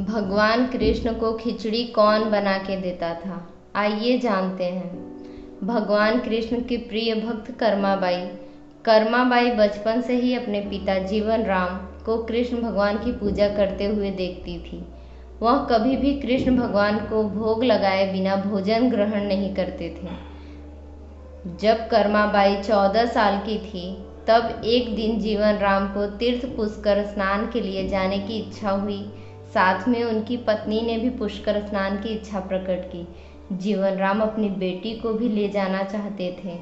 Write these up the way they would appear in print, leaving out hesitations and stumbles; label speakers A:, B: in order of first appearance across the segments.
A: भगवान कृष्ण को खिचड़ी कौन बना के देता था, आइए जानते हैं। भगवान कृष्ण की प्रिय भक्त कर्माबाई। कर्माबाई बचपन से ही अपने पिता जीवन राम को कृष्ण भगवान की पूजा करते हुए देखती थी। वह कभी भी कृष्ण भगवान को भोग लगाए बिना भोजन ग्रहण नहीं करते थे। जब कर्माबाई 14 साल की थी तब एक दिन जीवन राम को तीर्थ पुष्कर स्नान के लिए जाने की इच्छा हुई। साथ में उनकी पत्नी ने भी पुष्कर स्नान की इच्छा प्रकट की। जीवन राम अपनी बेटी को भी ले जाना चाहते थे,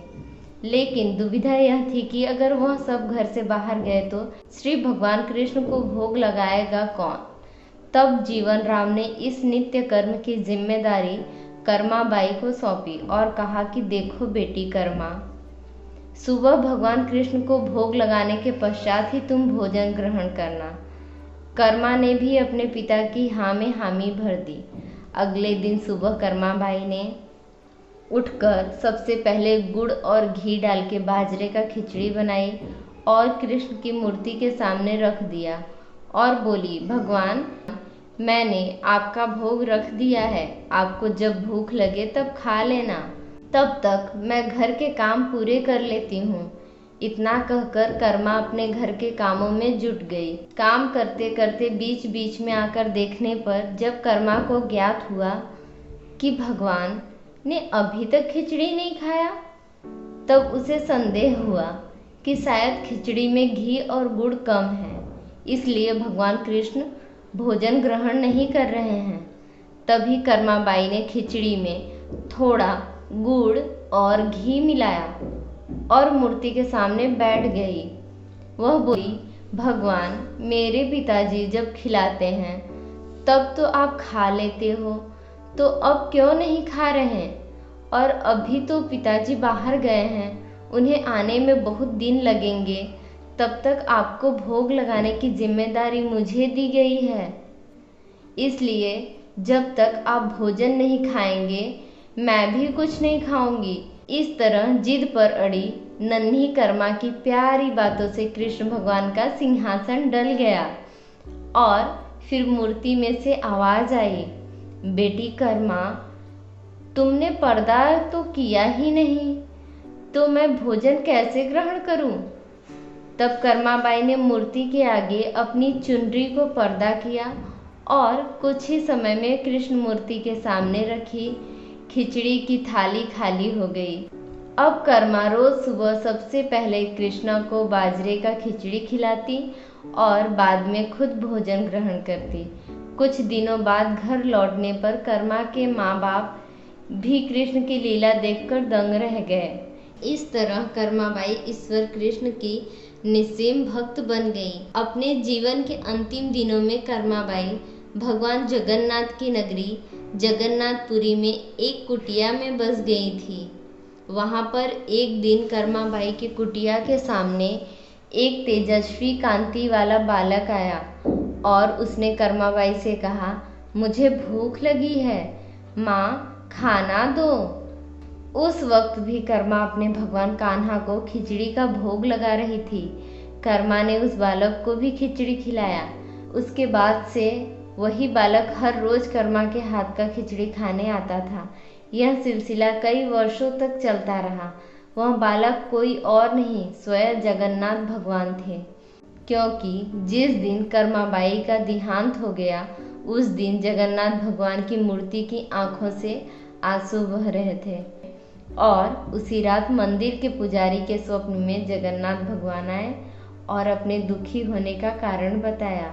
A: लेकिन दुविधा यह थी कि अगर वह सब घर से बाहर गए तो श्री भगवान कृष्ण को भोग लगाएगा कौन। तब जीवन राम ने इस नित्य कर्म की जिम्मेदारी कर्माबाई को सौंपी और कहा कि देखो बेटी कर्मा, सुबह भगवान कृष्ण को भोग लगाने के पश्चात ही तुम भोजन ग्रहण करना। कर्मा ने भी अपने पिता की हाँ में हामी भर दी। अगले दिन सुबह कर्माबाई ने उठकर सबसे पहले गुड़ और घी डाल के बाजरे का खिचड़ी बनाई और कृष्ण की मूर्ति के सामने रख दिया और बोली, भगवान मैंने आपका भोग रख दिया है, आपको जब भूख लगे तब खा लेना, तब तक मैं घर के काम पूरे कर लेती हूँ। इतना कहकर कर्मा अपने घर के कामों में जुट गई। काम करते करते बीच बीच में आकर देखने पर जब कर्मा को ज्ञात हुआ कि भगवान ने अभी तक खिचड़ी नहीं खाया, तब उसे संदेह हुआ कि शायद खिचड़ी में घी और गुड़ कम है, इसलिए भगवान कृष्ण भोजन ग्रहण नहीं कर रहे हैं। तभी कर्माबाई ने खिचड़ी में थोड़ा गुड़ और घी मिलाया और मूर्ति के सामने बैठ गई। वह बोली, भगवान मेरे पिताजी जब खिलाते हैं तब तो आप खा लेते हो, तो अब क्यों नहीं खा रहे हैं? और अभी तो पिताजी बाहर गए हैं, उन्हें आने में बहुत दिन लगेंगे, तब तक आपको भोग लगाने की जिम्मेदारी मुझे दी गई है, इसलिए जब तक आप भोजन नहीं खाएंगे मैं भी कुछ नहीं खाऊंगी। इस तरह जिद पर अड़ी नन्ही कर्मा की प्यारी बातों से कृष्ण भगवान का सिंहासन डल गया और फिर मूर्ति में से आवाज आई, बेटी कर्मा, तुमने पर्दा तो किया ही नहीं, तो मैं भोजन कैसे ग्रहण करूं? तब कर्माबाई ने मूर्ति के आगे अपनी चुनरी को पर्दा किया और कुछ ही समय में कृष्ण मूर्ति के सामने रखी खिचड़ी की थाली खाली हो गई। अब कर्मा रोज सुबह सबसे पहले कृष्णा को बाजरे का खिचड़ी खिलाती और बाद में खुद भोजन ग्रहण करती। कुछ दिनों बाद घर लौटने पर कर्मा के माँ बाप भी कृष्ण की लीला देखकर दंग रह गए। इस तरह कर्माबाई ईश्वर कृष्ण की निस्सीम भक्त बन गई। अपने जीवन के अंतिम दिनों में कर्माबाई भगवान जगन्नाथ की नगरी जगन्नाथपुरी में एक कुटिया में बस गई थी। वहां पर एक दिन कर्माबाई की कुटिया के सामने एक तेजस्वी कांति वाला बालक आया और उसने कर्माबाई से कहा, मुझे भूख लगी है, माँ खाना दो। उस वक्त भी कर्मा अपने भगवान कान्हा को खिचड़ी का भोग लगा रही थी। कर्मा ने उस बालक को भी खिचड़ी खिलाया। उसके बाद से वही बालक हर रोज कर्मा के हाथ का खिचड़ी खाने आता था। यह सिलसिला कई वर्षों तक चलता रहा। वह बालक कोई और नहीं, स्वयं जगन्नाथ भगवान थे, क्योंकि जिस दिन कर्माबाई का देहांत हो गया उस दिन जगन्नाथ भगवान की मूर्ति की आंखों से आंसू बह रहे थे और उसी रात मंदिर के पुजारी के स्वप्न में जगन्नाथ भगवान आए और अपने दुखी होने का कारण बताया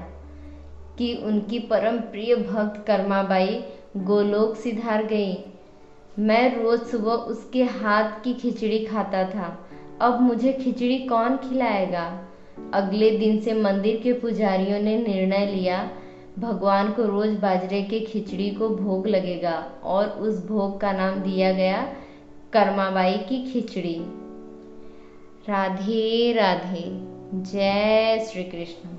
A: कि उनकी परम प्रिय भक्त कर्माबाई गोलोक सिधार गई। मैं रोज सुबह उसके हाथ की खिचड़ी खाता था, अब मुझे खिचड़ी कौन खिलाएगा? अगले दिन से मंदिर के पुजारियों ने निर्णय लिया, भगवान को रोज बाजरे के खिचड़ी को भोग लगेगा और उस भोग का नाम दिया गया कर्माबाई की खिचड़ी। राधे राधे। जय श्री कृष्ण।